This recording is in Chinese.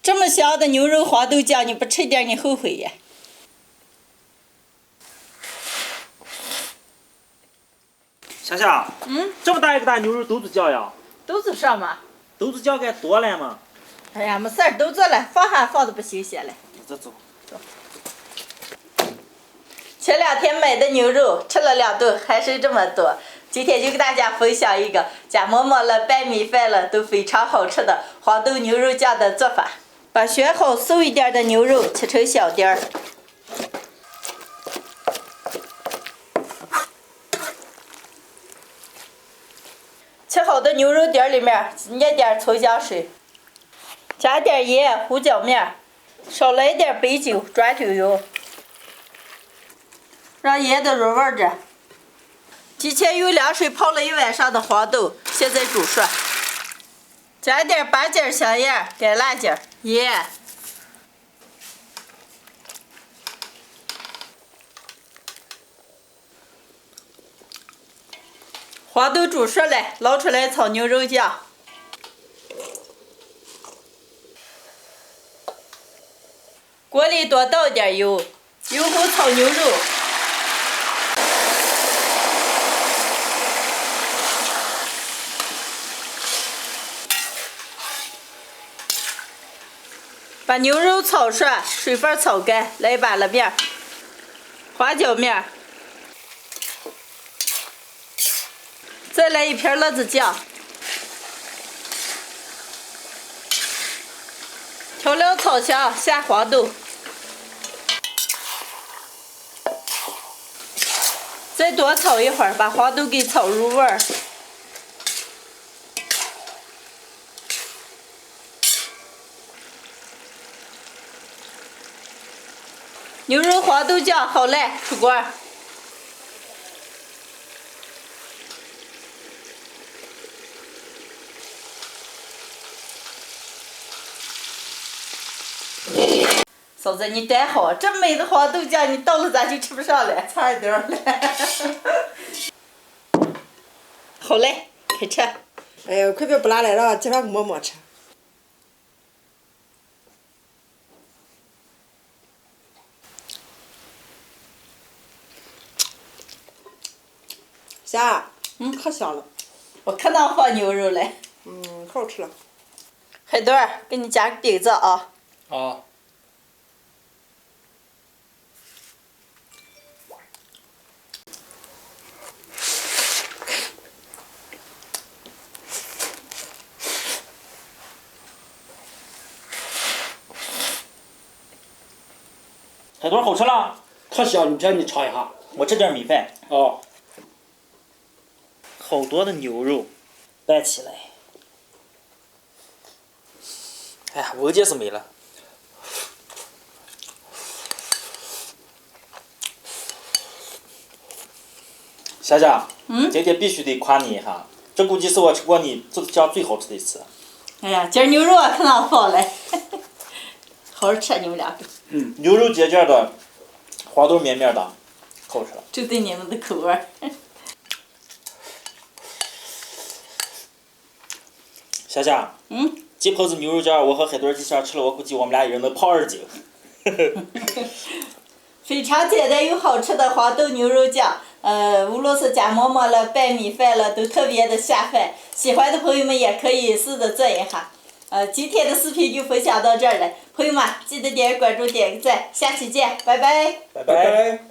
这么香的牛肉黄豆酱，你不吃点你后悔呀。香香，这么大一个大牛肉豆子酱呀？豆子上嘛。豆子酱该多了嘛？哎呀，没事儿，都做了，放还放的不新鲜了。走。前2天买的牛肉吃了2顿，还剩这么多。今天就给大家分享一个加馍馍了、拌米饭了都非常好吃的黄豆牛肉酱的做法。把选好瘦一点的牛肉切成小丁儿。切好的牛肉丁儿里面捏点葱姜水，加点盐、胡椒面，少来点白酒、转酒油。让盐的入味着。提前用凉水泡了1晚上的黄豆，现在煮熟。加点八角、香叶、干辣椒、盐。黄豆煮熟了，捞出来炒牛肉酱。锅里多倒点油，油后炒牛肉。把牛肉炒熟，水分炒干，来把了面、花椒面，再来1瓶辣子酱，调料炒香，下黄豆，再多炒一会儿，把黄豆给炒入味儿。牛肉黄豆酱好了，出锅。嫂子，你带好，这美的黄豆酱你倒了咱就吃不上了，差一点了。好嘞，开吃。哎呦，快别不拿来，让鸡饭给馍馍吃。香，可香了。我可能放牛肉了。可好吃了。海豚，给你加个饼子啊。啊。海豚好吃了，可香，你尝一下。我吃点米饭。哦。好多的牛肉拌起来，哎呀，闻见是美了。霞霞，今天必须得夸你一下，这估计是我吃过你做的酱最好吃的一次。哎呀，今儿牛肉可能放了，好好吃你们两个。牛肉结件的，黄豆绵绵的，可好吃了。就对你们的口味儿。霞霞，鸡泡子牛肉酱，我和海豚鸡下吃了，我估计我们俩一人能泡2斤。非常简单又好吃的黄豆牛肉酱，无论是加馍馍了、拌米饭了，都特别的下饭。喜欢的朋友们也可以试着做一下。今天的视频就分享到这儿了，朋友们记得点关注、点个赞，下期见，拜拜。拜拜。